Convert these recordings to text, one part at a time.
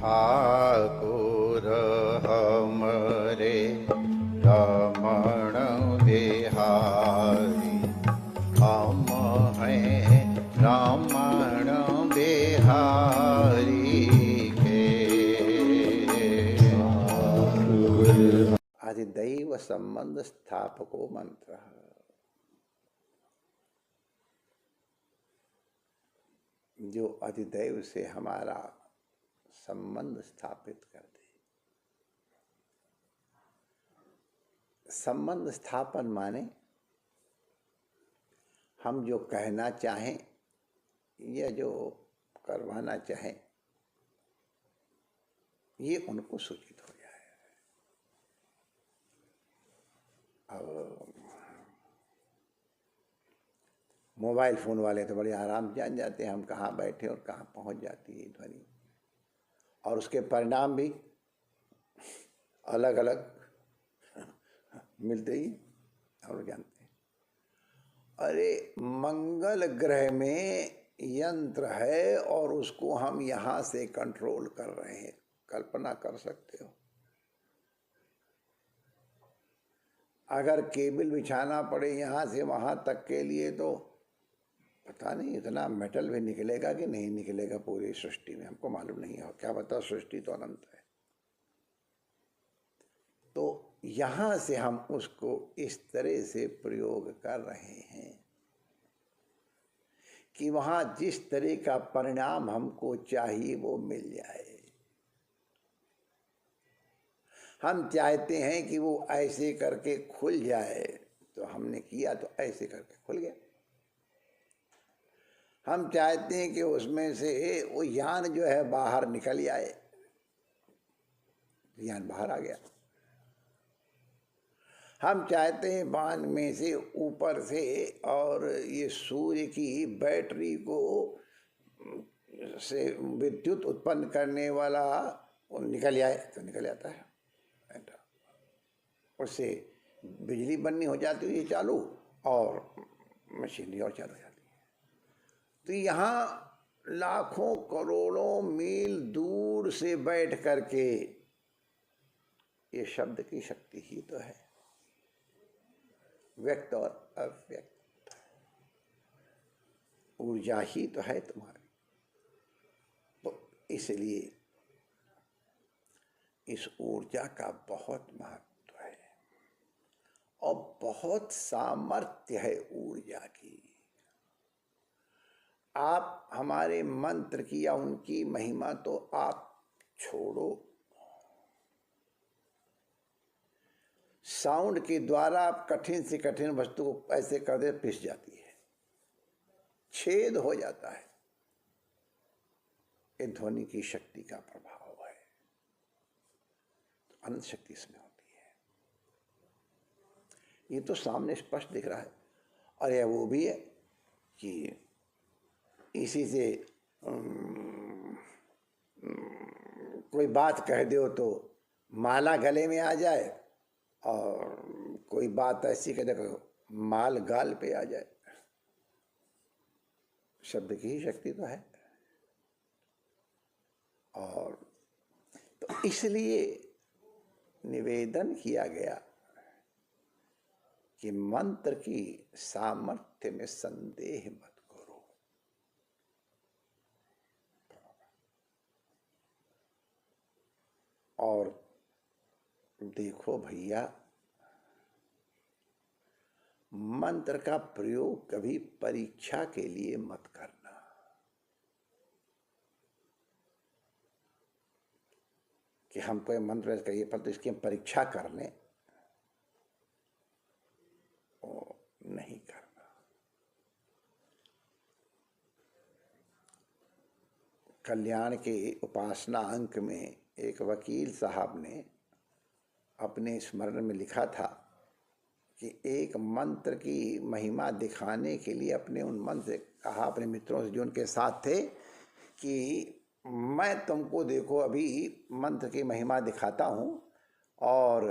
ठाकुर हमरे रमण बिहारी, हम हैं रमण बिहारी के। अधिदैव संबंध स्थापको मंत्र। जो अधिदैव से हमारा संबंध स्थापित कर दे। संबंध स्थापन माने हम जो कहना चाहें या जो करवाना चाहें ये उनको सूचित हो जाए। अब मोबाइल फ़ोन वाले तो बड़े आराम जान जाते हैं हम कहाँ बैठे और कहाँ पहुंच जाती है ध्वनि, और उसके परिणाम भी अलग अलग मिलते ही हम लोग जानते हैं। अरे मंगल ग्रह में यंत्र है और उसको हम यहाँ से कंट्रोल कर रहे हैं, कल्पना कर सकते हो? अगर केबल बिछाना पड़े यहाँ से वहाँ तक के लिए तो पता नहीं इतना मेटल भी निकलेगा कि नहीं निकलेगा पूरी सृष्टि में, हमको मालूम नहीं है। क्या पता, सृष्टि तो अनंत है। तो यहाँ से हम उसको इस तरह से प्रयोग कर रहे हैं कि वहाँ जिस तरह का परिणाम हमको चाहिए वो मिल जाए। हम चाहते हैं कि वो ऐसे करके खुल जाए, तो हमने किया तो ऐसे करके खुल गया। हम चाहते हैं कि उसमें से वो यान जो है बाहर निकल जाए, यान बाहर आ गया। हम चाहते हैं बांध में से ऊपर से और ये सूर्य की बैटरी को से विद्युत उत्पन्न करने वाला वो निकल जाए, तो निकल जाता है। उससे बिजली बननी हो जाती है चालू और मशीनरी और चालू हो जाती है। तो यहाँ लाखों करोड़ों मील दूर से बैठ करके ये शब्द की शक्ति ही तो है, व्यक्त और अव्यक्त ऊर्जा ही तो है तुम्हारी। तो इसलिए इस ऊर्जा का बहुत महत्व है और बहुत सामर्थ्य है ऊर्जा की। आप हमारे मंत्र की या उनकी महिमा तो आप छोड़ो, साउंड के द्वारा आप कठिन से कठिन वस्तु को ऐसे कर दे, पिस जाती है, छेद हो जाता है। ये ध्वनि की शक्ति का प्रभाव है, अनंत शक्ति इसमें होती है। ये तो सामने स्पष्ट दिख रहा है। और यह वो भी है कि इसी से कोई बात कह दो तो माला गले में आ जाए, और कोई बात ऐसी कह दो माल गाल पे आ जाए। शब्द की ही शक्ति तो है। और तो इसलिए निवेदन किया गया कि मंत्र की सामर्थ्य में संदेह मत करो। और देखो भैया, मंत्र का प्रयोग कभी परीक्षा के लिए मत करना कि हम कोई मंत्र कहिए पर तो इसकी हम परीक्षा कर लें, नहीं करना। कल्याण के उपासना अंक में एक वकील साहब ने अपने स्मरण में लिखा था कि एक मंत्र की महिमा दिखाने के लिए अपने उन मंत्र से कहा, अपने मित्रों से जो उनके साथ थे, कि मैं तुमको देखो अभी मंत्र की महिमा दिखाता हूँ और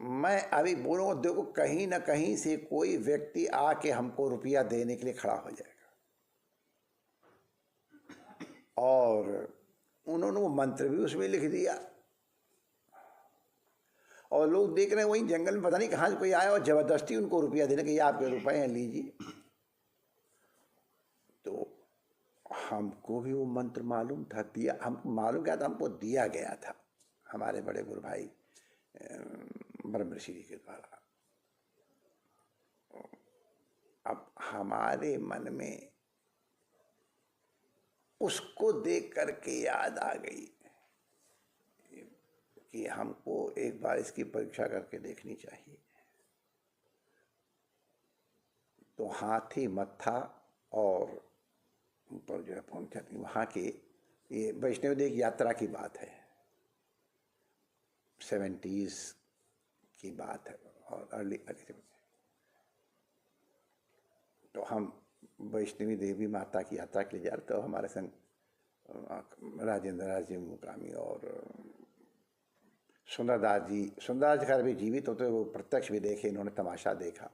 मैं अभी बोलूँगा, देखो कहीं ना कहीं से कोई व्यक्ति आके हमको रुपया देने के लिए खड़ा हो जाएगा। और उन्होंने वो मंत्र भी उसमें लिख दिया। और लोग देख रहे हैं वहीं जंगल में पता नहीं कहाँ से कोई आया और जबरदस्ती उनको रुपया देने के ये आपके रुपए हैं, लीजिए। तो हमको भी वो मंत्र मालूम था, दिया, हमको मालूम क्या था, हमको दिया गया था हमारे बड़े गुरु भाई ब्रह्म ऋषि जी के द्वारा। अब हमारे मन में उसको देख करके याद आ गई कि हमको एक बार इसकी परीक्षा करके देखनी चाहिए। तो हाथी मत्था और ऊपर जो है पहुंचा थी वहाँ के, ये वैष्णव देव यात्रा की बात है, 70s की बात है और अर्ली। तो हम वैष्णवी देवी माता की यात्रा के लिए जा रहे, तो हमारे संग राजेंद्र राज जी मुकामी और सुंदरदास जी, सुंदरदास जी खैर भी जीवित होते, वो प्रत्यक्ष भी देखे, इन्होंने तमाशा देखा।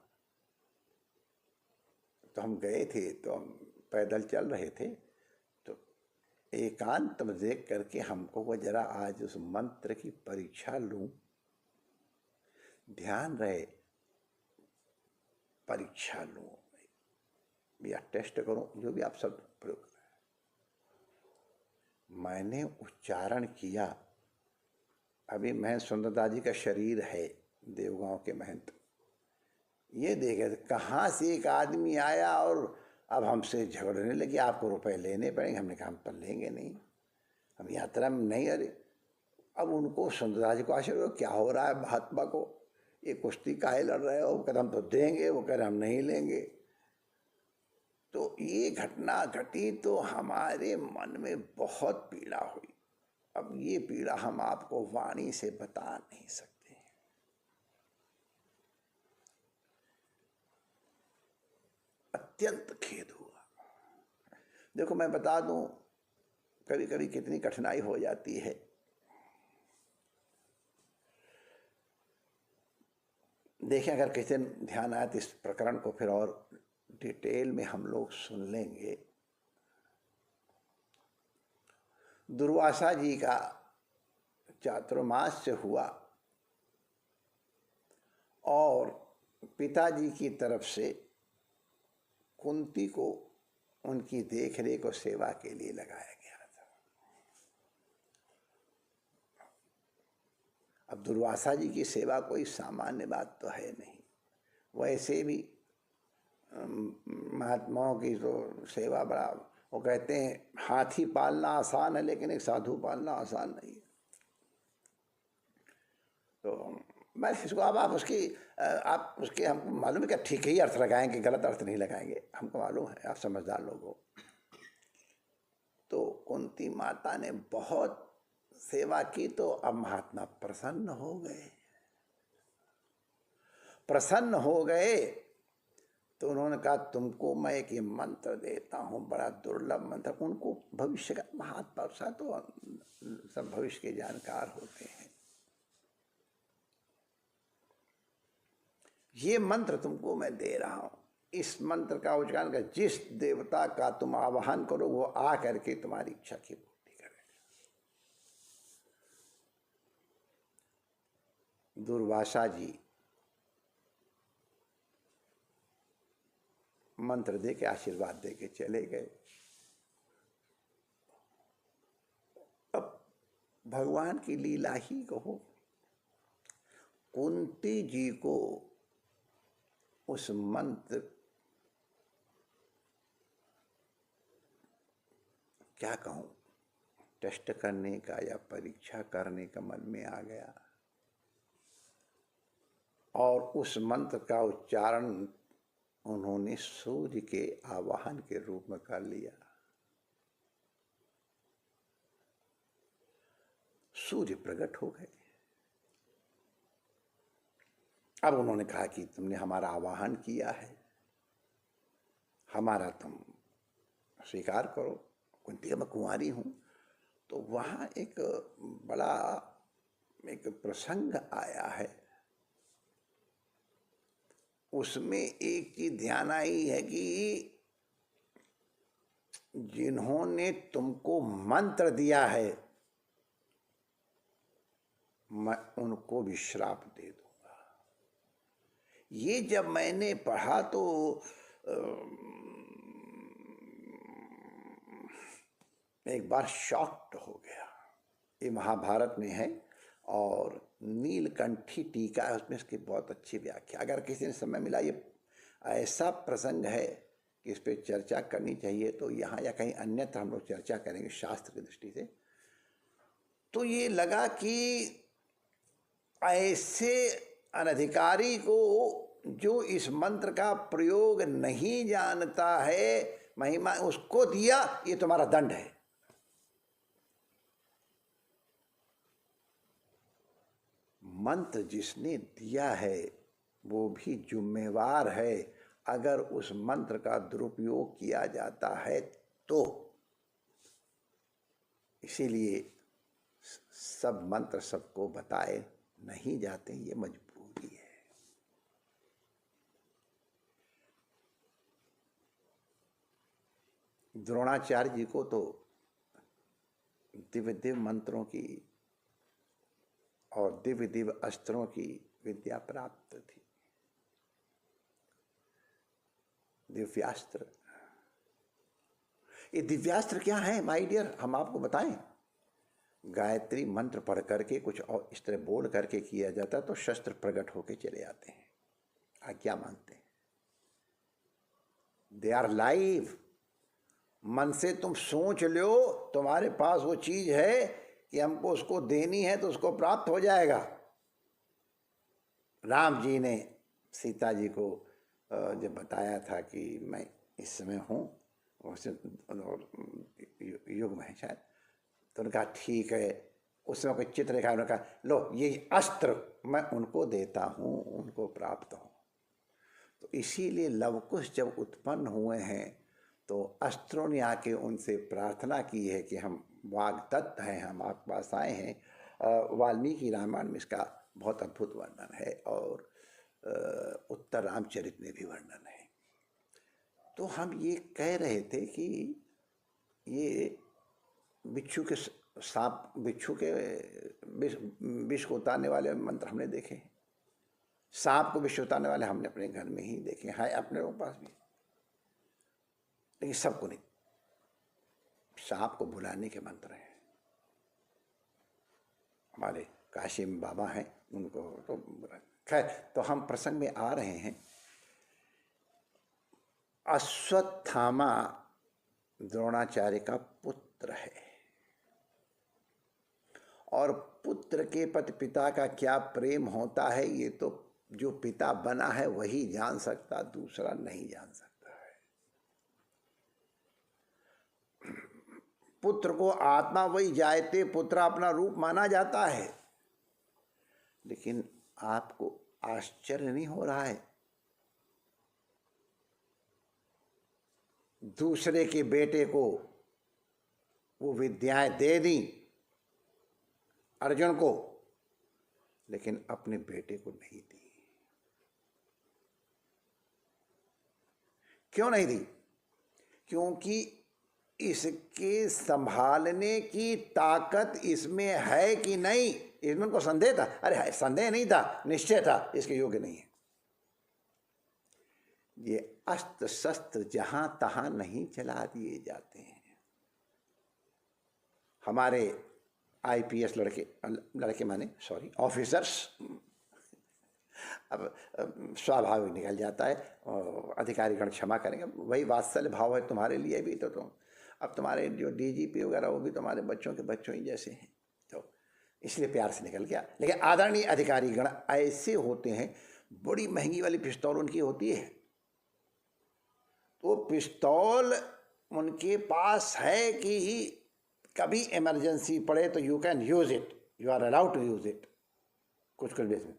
तो हम गए थे, तो हम पैदल चल रहे थे, तो एकांत में देख करके हमको वो जरा आज उस मंत्र की परीक्षा लूं, ध्यान रहे परीक्षा लूं या टेस्ट करूं, जो भी आप सब प्रयोग करें। मैंने उच्चारण किया, अभी महंत सुंदरदास जी का शरीर है, देवगांव के महंत, ये देखे कहाँ से एक आदमी आया और अब हमसे झगड़ने लगे, आपको रुपए लेने पड़ेंगे। हमने कहा हम तो लेंगे नहीं, हम यात्रा में नहीं। अरे अब उनको सुंदरदास जी को आश्चर्य, क्या हो रहा है महात्मा को, ये कुश्ती काहे लड़ रहे हो, कदम तो देंगे, वो कह रहे हम नहीं लेंगे। तो ये घटना घटी तो हमारे मन में बहुत पीड़ा हुई। अब ये पीड़ा हम आपको वाणी से बता नहीं सकते। अत्यंत खेद हुआ। देखो मैं बता दूं, कभी कभी कितनी कठिनाई हो जाती है। देखें, अगर किसी दिन ध्यान आए तो इस प्रकरण को फिर और डिटेल में हम लोग सुन लेंगे। दुर्वासा जी का चातुर्मास्य हुआ और पिताजी की तरफ से कुंती को उनकी देखरेख और सेवा के लिए लगाया गया था। अब दुर्वासा जी की सेवा कोई सामान्य बात तो है नहीं, वैसे भी महात्माओं की तो सेवा बड़ा, वो कहते हैं हाथी पालना आसान है लेकिन एक साधु पालना आसान नहीं है। तो मैं इसको अब आप उसके हमको मालूम है कि ठीक ही अर्थ लगाएंगे, गलत अर्थ नहीं लगाएंगे, हमको मालूम है, आप समझदार लोग हो। तो कुंती माता ने बहुत सेवा की, तो अब महात्मा प्रसन्न हो गए। प्रसन्न हो गए तो उन्होंने कहा तुमको मैं एक ये मंत्र देता हूँ, बड़ा दुर्लभ मंत्र। उनको भविष्य का, महात्मा सा तो सब भविष्य के जानकार होते हैं। ये मंत्र तुमको मैं दे रहा हूँ, इस मंत्र का उच्चारण कर, जिस देवता का तुम आवाहन करो वो आ करके तुम्हारी इच्छा की पूर्ति करेगा। दुर्वासा जी मंत्र दे के आशीर्वाद दे के चले गए। अब भगवान की लीला ही कहो, कुंती जी को उस मंत्र, क्या कहूं, टेस्ट करने का या परीक्षा करने का मन में आ गया और उस मंत्र का उच्चारण उन्होंने सूर्य के आवाहन के रूप में कर लिया। सूर्य प्रकट हो गए। अब उन्होंने कहा कि तुमने हमारा आवाहन किया है, हमारा तुम स्वीकार करो। कुंती मैं कुंवारी हूं। तो वहां एक बड़ा एक प्रसंग आया है, उसमें एक चीज ध्यान आई है कि जिन्होंने तुमको मंत्र दिया है मैं उनको भी श्राप दे दूंगा। ये जब मैंने पढ़ा तो एक बार शॉक्ड हो गया। ये महाभारत में है और नीलकंठी टीका है, उसमें इसकी बहुत अच्छी व्याख्या। अगर किसी ने समय मिला, ये ऐसा प्रसंग है कि इस पर चर्चा करनी चाहिए, तो यहाँ या कहीं अन्यत्र हम लोग चर्चा करेंगे शास्त्र की दृष्टि से। तो ये लगा कि ऐसे अनधिकारी को जो इस मंत्र का प्रयोग नहीं जानता है, महिमा उसको दिया, ये तुम्हारा दंड है। मंत्र जिसने दिया है वो भी जिम्मेवार है अगर उस मंत्र का दुरुपयोग किया जाता है तो। इसीलिए सब मंत्र सबको बताए नहीं जाते, ये मजबूरी है। द्रोणाचार्य जी को तो दिव्य दिव्य मंत्रों की और दिव्य दिव्य अस्त्रों की विद्या प्राप्त थी। दिव्यास्त्र, ये दिव्यास्त्र क्या है माय डियर, हम आपको बताएं। गायत्री मंत्र पढ़ करके कुछ और इस तरह बोल करके किया जाता तो शस्त्र प्रकट होके चले आते हैं। आज्ञा मानते हैं, दे आर लाइव। मन से तुम सोच लो तुम्हारे पास वो चीज है कि हमको उसको देनी है तो उसको प्राप्त हो जाएगा। राम जी ने सीता जी को जब बताया था कि मैं इस समय हूँ, युग में है शायद, तो उन्होंने कहा ठीक है। उस समय कोई चित्र दिखाया, उन्होंने कहा लो ये अस्त्र मैं उनको देता हूँ, उनको प्राप्त हो। तो इसीलिए लवकुश जब उत्पन्न हुए हैं तो अस्त्रों ने आके उनसे प्रार्थना की है कि हम वाग्दत्त हैं, हम आपके पास आए हैं। वाल्मीकि रामायण में इसका बहुत अद्भुत वर्णन है और उत्तर रामचरित में भी वर्णन है। तो हम ये कह रहे थे कि ये बिच्छू के सांप, बिच्छू के विष को उतारने वाले मंत्र हमने देखे, सांप को विष उतारने वाले हमने अपने घर में ही देखे हैं, अपने लोगों के पास भी, लेकिन सबको नहीं। सांप को बुलाने के मंत्र हैं। हमारे काशी में बाबा हैं, उनको तो खैर। तो हम प्रसंग में आ रहे हैं। अश्वत्थामा द्रोणाचार्य का पुत्र है और पुत्र के प्रति पिता का क्या प्रेम होता है ये तो जो पिता बना है वही जान सकता, दूसरा नहीं जान सकता है। पुत्र को आत्मा वही जायते पुत्र अपना रूप माना जाता है, लेकिन आपको आश्चर्य नहीं हो रहा है? दूसरे के बेटे को वो विद्याएं दे दी अर्जुन को, लेकिन अपने बेटे को नहीं दी। क्यों नहीं दी? क्योंकि इसके संभालने की ताकत इसमें है कि नहीं, इसमें उनको संदेह था। अरे संदेह नहीं था, निश्चय था इसके योग्य नहीं है। ये अस्त्र शस्त्र जहां तहां नहीं चला दिए जाते हैं। हमारे आईपीएस लड़के माने सॉरी ऑफिसर्स, अब स्वाभाविक निकल जाता है, अधिकारीगण क्षमा करेंगे, वही वात्सल्य भाव है तुम्हारे लिए भी। तो तुम अब तुम्हारे जो डीजीपी वगैरह वो भी तुम्हारे बच्चों के बच्चों ही जैसे हैं, तो इसलिए प्यार से निकल गया। लेकिन आदरणीय अधिकारीगण ऐसे होते हैं, बड़ी महंगी वाली पिस्तौल उनकी होती है, तो पिस्तौल उनके पास है कि कभी इमरजेंसी पड़े तो you can use it, you are allowed to use it, कुछ बेस में।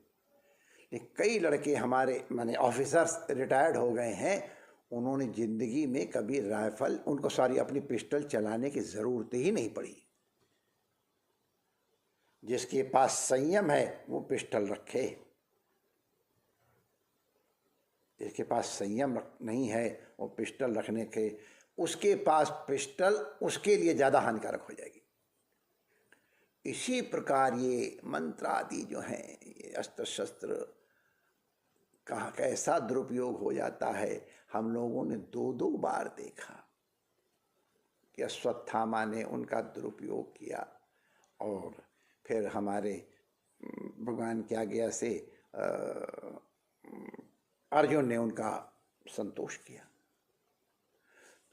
लेकिन कई लड़के हमारे माने ऑफिसर्स रिटायर्ड हो गए हैं, उन्होंने जिंदगी में कभी राइफल, उनको सारी अपनी पिस्टल चलाने की जरूरत ही नहीं पड़ी। जिसके पास संयम है वो पिस्टल रखे, जिसके पास संयम नहीं है वो पिस्टल रखने के, उसके पास पिस्टल उसके लिए ज़्यादा हानिकारक हो जाएगी। इसी प्रकार ये मंत्र आदि जो हैं, ये अस्त्र शस्त्र कहाँ कैसा दुरुपयोग हो जाता है। हम लोगों ने दो दो बार देखा कि अश्वत्थामा ने उनका दुरुपयोग किया और फिर हमारे भगवान की आज्ञा से अर्जुन ने उनका संतोष किया।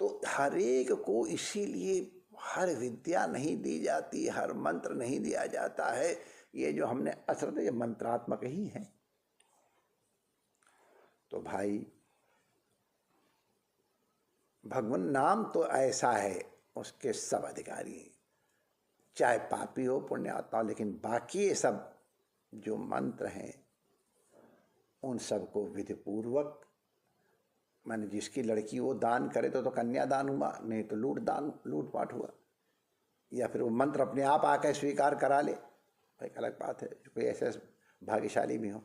तो हर एक को इसीलिए हर विद्या नहीं दी जाती, हर मंत्र नहीं दिया जाता है। ये जो हमने असर ये मंत्रात्मक ही है। तो भाई भगवान नाम तो ऐसा है, उसके सब अधिकारी, चाहे पापी हो पुण्यात्मा हो, लेकिन बाकी ये सब जो मंत्र हैं उन सबको विधिपूर्वक, माने जिसकी लड़की वो दान करे तो कन्यादान हुआ, नहीं तो लूटपाट हुआ, या फिर वो मंत्र अपने आप आकर स्वीकार करा ले, भाई अलग बात है, कोई ऐसे भाग्यशाली भी हो।